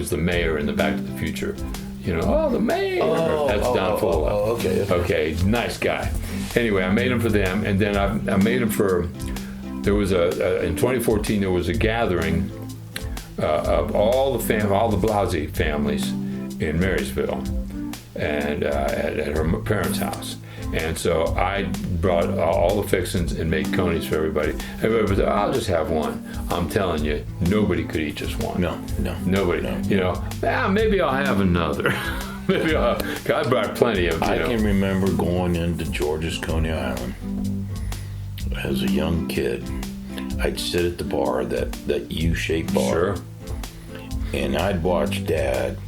was the mayor in the Back to the Future. You know, oh, the mayor. That's Don Fuller. Okay, nice guy. Anyway, I made them for them, and then I made them for. There was in 2014 there was a gathering of all the Blasey families in Marysville, and at her parents' house. And so I brought all the fixings and made conies for everybody. Everybody was like, I'll just have one. I'm telling you, nobody could eat just one. No. Nobody. No. You know, maybe I'll have another. Maybe I brought plenty of, I can remember going into George's Coney Island as a young kid. I'd sit at the bar, that U-shaped bar. Sure. And I'd watch Dad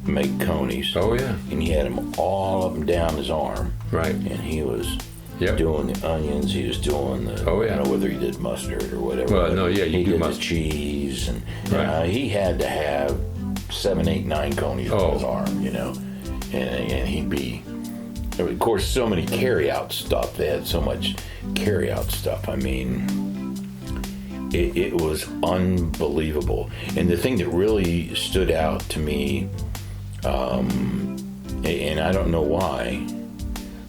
make conies. Oh, yeah. And he had them all up and down his arm. Right. And he was Yep. doing the onions. He was doing the, oh, yeah. I don't know whether he did mustard or whatever. Well, no, yeah, he do did mustard. the cheese, and Right. He had to have 7, 8, 9 conies on his arm, you know, and he'd be. Of course, so many carry-out stuff. They had so much carry-out stuff. I mean, it was unbelievable. And the thing that really stood out to me, and I don't know why,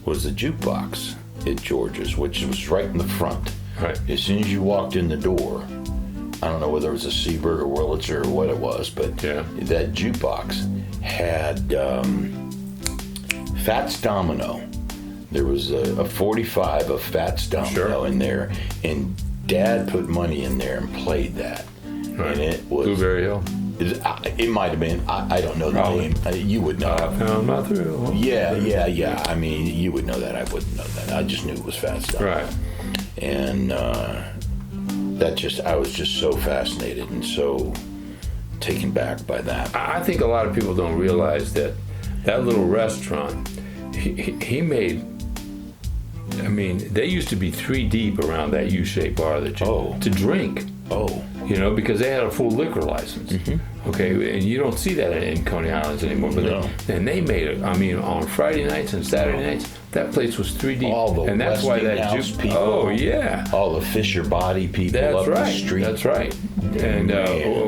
was the jukebox at George's, which was right in the front. Right. As soon as you walked in the door, I don't know whether it was a Seabird or Wurlitzer or what it was, but yeah. that jukebox had Fats Domino. There was a 45 of Fats Domino in there, and Dad put money in there and played that. Right. And it was Blueberry Hill. It might have been. I don't know the name. You would know. I found my thrill. Yeah. I mean, you would know that. I wouldn't know that. I just knew it was Fats Domino. Right. And I was just so fascinated and so taken back by that. I think a lot of people don't realize that little restaurant, he made. I mean, they used to be 3 deep around that U-shaped bar to drink. Oh. You know, because they had a full liquor license. Mm-hmm. Okay, and you don't see that in Coney Islands anymore. But no. And they made it. I mean, on Friday nights and Saturday nights, that place was 3 deep. All the and that's why that people. Oh yeah. All the Fisher Body people up the street. That's right. And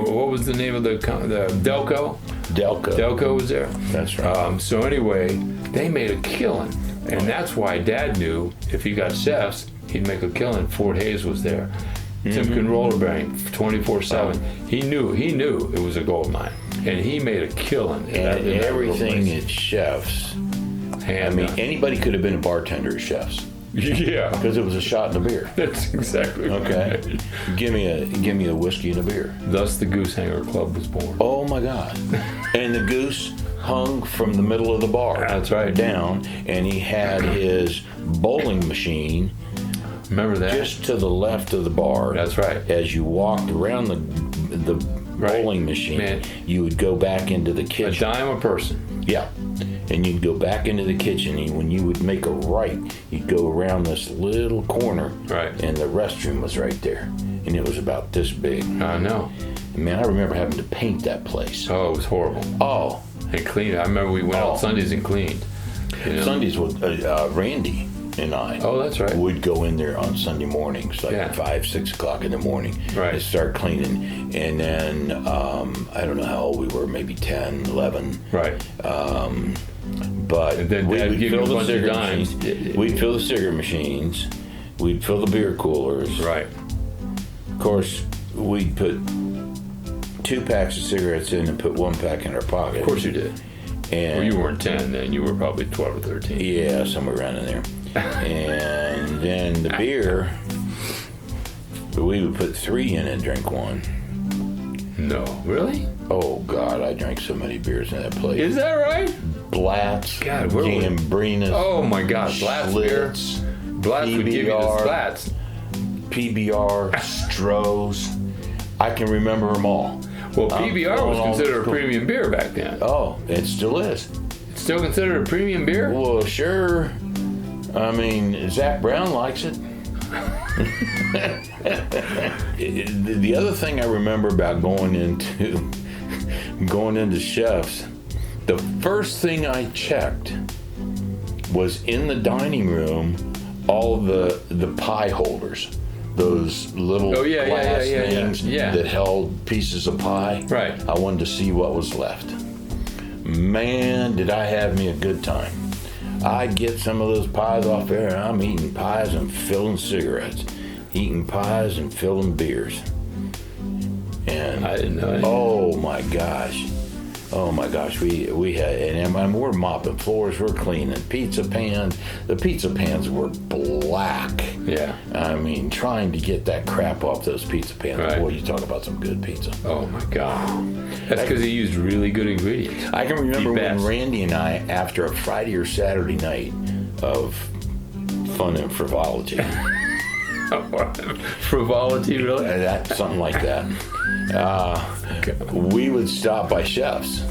what was the name of the Delco? Delco was there. That's right. So anyway, they made a killing, and that's why Dad knew if he got chefs, he'd make a killing. Fort Hayes was there. Timken roller bearing 24/7. He knew it was a gold mine, and he made a killing. And everything at Chefs. I mean, anybody could have been a bartender at Chefs. Yeah, because it was a shot and a beer. That's exactly okay. Right. Give me a whiskey and a beer. Thus, the Goose Hanger Club was born. Oh my God! And the goose hung from the middle of the bar. That's right. Down, and he had his bowling machine. Remember that? Just to the left of the bar. That's right. As you walked around the bowling machine, you would go back into the kitchen. A dime a person. Yeah. And you'd go back into the kitchen, and when you would make a right, you'd go around this little corner. Right. And the restroom was right there. And it was about this big. I know. And man, I remember having to paint that place. Oh, it was horrible. Oh. And clean it. I remember we went out Sundays and cleaned. You know? Sundays with Randy and I that's right. would go in there on Sunday mornings, like 5, 6 o'clock in the morning, and start cleaning. And then I don't know how old we were, maybe 10, 11. Right. But and then we would fill the cigarette machines. We'd fill the cigarette machines. We'd fill the beer coolers. Right. Of course, we'd put 2 packs of cigarettes in and put 1 pack in our pocket. Of course you did. And well, you weren't 10 then. You were probably 12 or 13. Yeah, somewhere around in there. And then the beer, we would put 3 in and drink 1. No, really? Oh God, I drank so many beers in that place. Is that right? Blatz, God, where Gambrinas. Oh my God, Blatz beer. Blatz would give you the Blatz. PBR, Stroh's. I can remember them all. Well, PBR was considered a premium beer back then. Oh, it still is. It's still considered a premium beer? Well, sure. I mean, Zach Brown likes it. The other thing I remember about going into Chefs, the first thing I checked was in the dining room all the pie holders. those little glass things that held pieces of pie. Right. I wanted to see what was left. Man, did I have me a good time. I'd get some of those pies off there, and I'm eating pies and filling cigarettes. Eating pies and filling beers. And I didn't know anything. Oh my gosh, we had, and we're mopping floors, we're cleaning pizza pans. The pizza pans were black. Yeah. I mean, trying to get that crap off those pizza pans. Right. Boy, you talk about some good pizza. Oh my God. That's because he used really good ingredients. I can remember when Randy and I, after a Friday or Saturday night of fun and frivolity. Frivolity, really? Something like that. We would stop by Chef's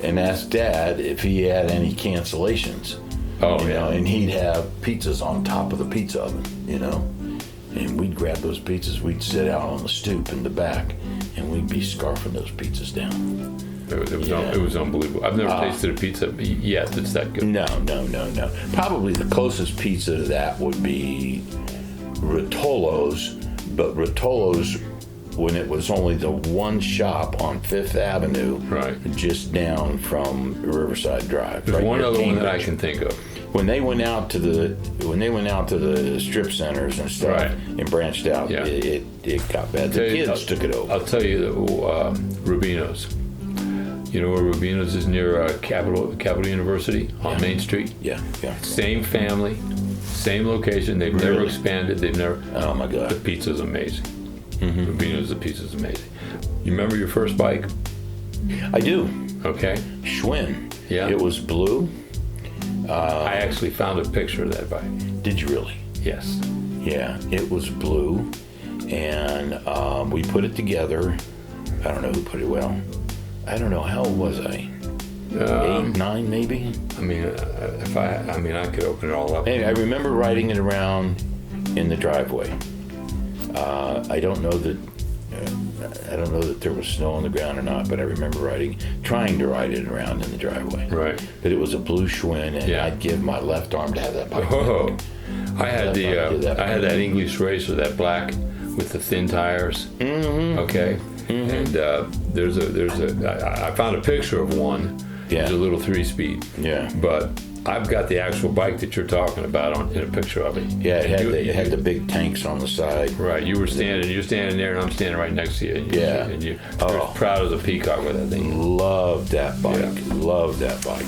and ask Dad if he had any cancellations. Oh, you know, and he'd have pizzas on top of the pizza oven, you know. And we'd grab those pizzas, we'd sit out on the stoop in the back, and we'd be scarfing those pizzas down. It was unbelievable. I've never tasted a pizza yet that's that good. No. Probably the closest pizza to that would be Rotolo's, but Rotolo's when it was only the one shop on Fifth Avenue, right, just down from Riverside Drive. There's right one other Cambridge. one that I can think of. When they went out to the strip centers and stuff, right, and branched out, it got bad. The kids took it over. I'll tell you, Rubino's. You know where Rubino's is, near Capital University on Main Street? Yeah. Same family, same location. They've never expanded. They've never. Oh my God. The pizza's amazing. Mm-hmm. Rubino's, the pizza's amazing. You remember your first bike? I do. Okay. Schwinn. Yeah. It was blue. I actually found a picture of that bike. Did you really? Yes. Yeah, it was blue, and we put it together. I don't know who put it. Well, I don't know, how old was I? 8, 9, maybe. I mean, I could open it all up. Anyway, I remember riding it around in the driveway. I don't know that there was snow on the ground or not, but I remember trying to ride it around in the driveway. Right. But it was a blue Schwinn, and I'd give my left arm to have that bike. Oh, I had that English racer, that black with the thin tires. Mm-hmm. Okay. Mm-hmm. And I found a picture of one. Yeah. It's a little 3-speed. Yeah. But I've got the actual bike that you're talking about in a picture of it. Yeah, it had the big tanks on the side. Right. You're standing there, and I'm standing right next to you. And you're proud as a peacock with that thing. Loved that bike. Yeah. Loved that bike.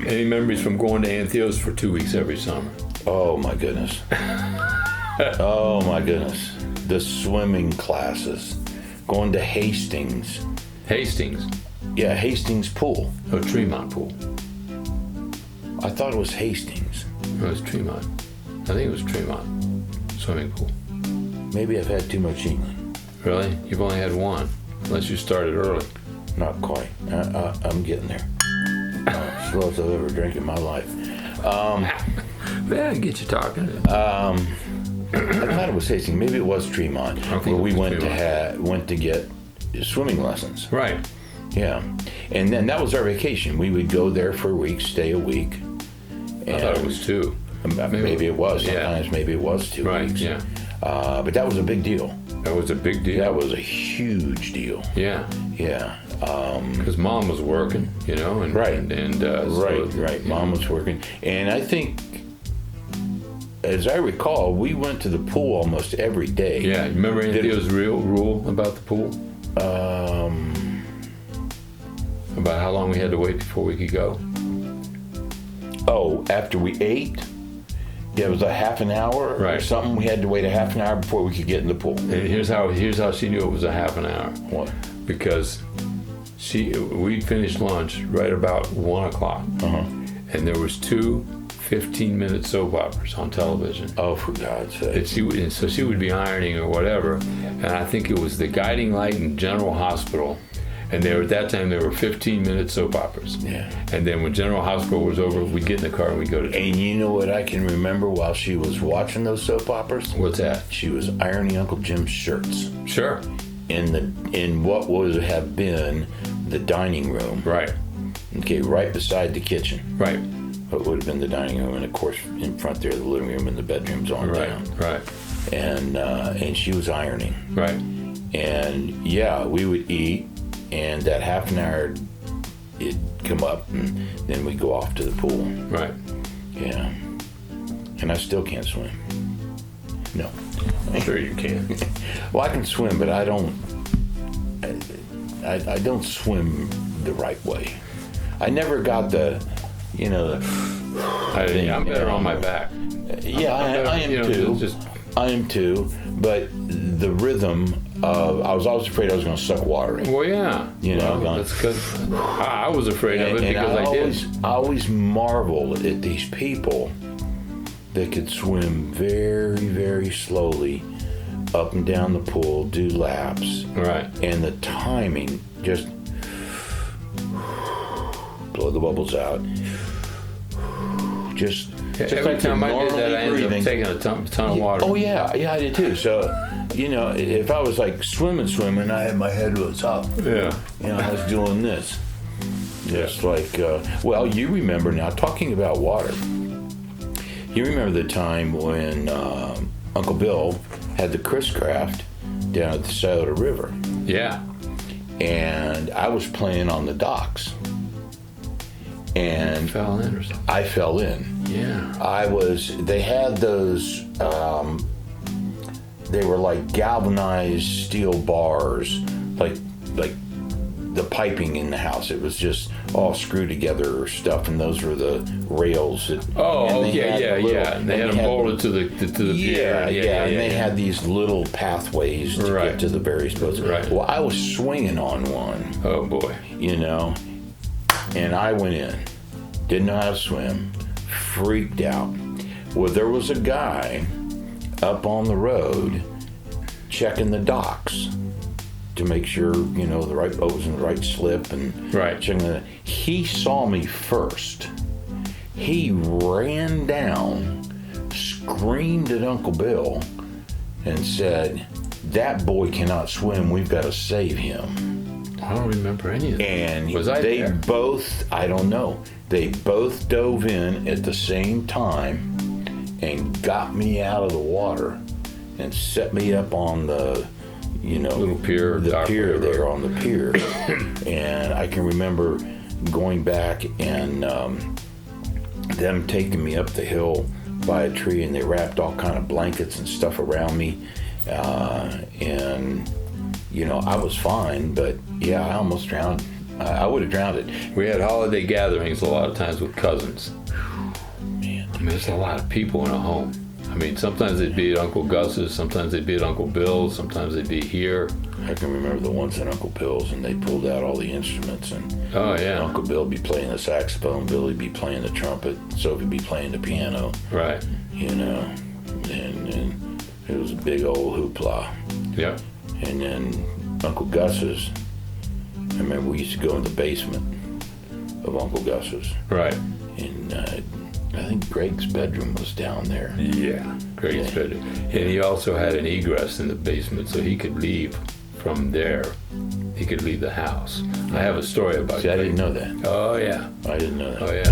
Any memories from going to Antheo's for 2 weeks every summer? Oh my goodness. Oh my goodness. The swimming classes. Going to Hastings. Hastings? Yeah, Hastings Pool. Oh, Tremont Pool. I thought it was Hastings. No, it was Tremont. I think it was Tremont swimming pool. Maybe I've had too much England. Really? You've only had one, unless you started early. Not quite. I'm getting there. Slowest I've ever drank in my life. Man, get you talking. I thought it was Hastings. Maybe it was Tremont, where we went to get swimming lessons. Right. Yeah, and then that was our vacation. We would go there for a week, stay a week. I thought it was 2. Maybe it was. Sometimes maybe it was 2 weeks. Yeah. But that was a big deal. That was a big deal. That was a huge deal. Yeah. Yeah. Because Mom was working, and right. Right. Mom was working, and I think, as I recall, we went to the pool almost every day. Yeah. Remember Antheo's real rule about the pool? About how long we had to wait before we could go. Oh, after we ate, it was a half an hour or something. We had to wait a half an hour before we could get in the pool. And here's how she knew it was a half an hour. What? Because we'd finished lunch right about 1 o'clock, and there was 2 15-minute soap operas on television. Oh, for God's sake! So she would be ironing or whatever, and I think it was The Guiding Light and General Hospital. And at that time, there were 15-minute soap operas. Yeah. And then when General Hospital was over, we'd get in the car and we'd go to... And you know what I can remember while she was watching those soap operas? What's that? She was ironing Uncle Jim's shirts. Sure. In what would have been the dining room. Right. Okay, right beside the kitchen. Right. what would have been the dining room, and of course in front there, the living room and the bedrooms on down. Right. And she was ironing. Right. And yeah, we would eat, and that half an hour it'd come up, and then we'd go off to the pool. Right. Yeah. And I still can't swim. No. I'm sure you can. Well, I can swim, but I don't swim the right way. I never got the, I'm better on my back. Yeah, I am too. I am too. But the rhythm of, I was always afraid I was going to suck water in. Well, yeah. That's because I was afraid of it because I did. I always marveled at these people that could swim very, very slowly up and down the pool, do laps. Right. And the timing, just blow the bubbles out. Just every like time I did that, I ended up taking a ton of water. Oh, yeah, I did too. So, if I was like swimming, I had my head was up. Yeah. I was doing this. Just like, you remember now, talking about water, you remember the time when Uncle Bill had the Chris Craft down at the Scioto River. Yeah. And I was playing on the docks. And you fell in or something? I fell in. Yeah. They had those, they were like galvanized steel bars, like the piping in the house. It was just all screwed together or stuff, and those were the rails. And they had them bolted to the pier. And they had these little pathways to get to the various boats. Right. Well, I was swinging on one. Oh boy. And I went in, didn't know how to swim, freaked out. Well, there was a guy up on the road checking the docks to make sure, the right boat was in the right slip and checking he saw me first. He ran down, screamed at Uncle Bill, and said, "That boy cannot swim. We've got to save him." I don't remember any of that. And was I they there? both, I don't know, they both dove in at the same time and got me out of the water and set me up on the, little pier, the pier there on the pier. And I can remember going back and them taking me up the hill by a tree, and they wrapped all kind of blankets and stuff around me. And I was fine, but yeah, I almost drowned. I would have drowned it. We had holiday gatherings a lot of times with cousins. Man, there's a lot of people in a home. Sometimes they'd be at Uncle Gus's, sometimes they'd be at Uncle Bill's, sometimes they'd be here. I can remember the ones at Uncle Bill's, and they pulled out all the instruments, and Uncle Bill would be playing the saxophone, Billy'd be playing the trumpet, Sophie'd be playing the piano. Right. And it was a big old hoopla. Yeah. And then Uncle Gus's, I remember we used to go in the basement of Uncle Gus's. Right. And I think Greg's bedroom was down there. Yeah, Greg's bedroom. And he also had an egress in the basement, so he could leave from there. He could leave the house. I have a story about that. I didn't know that. Oh, yeah. I didn't know that. Oh, yeah.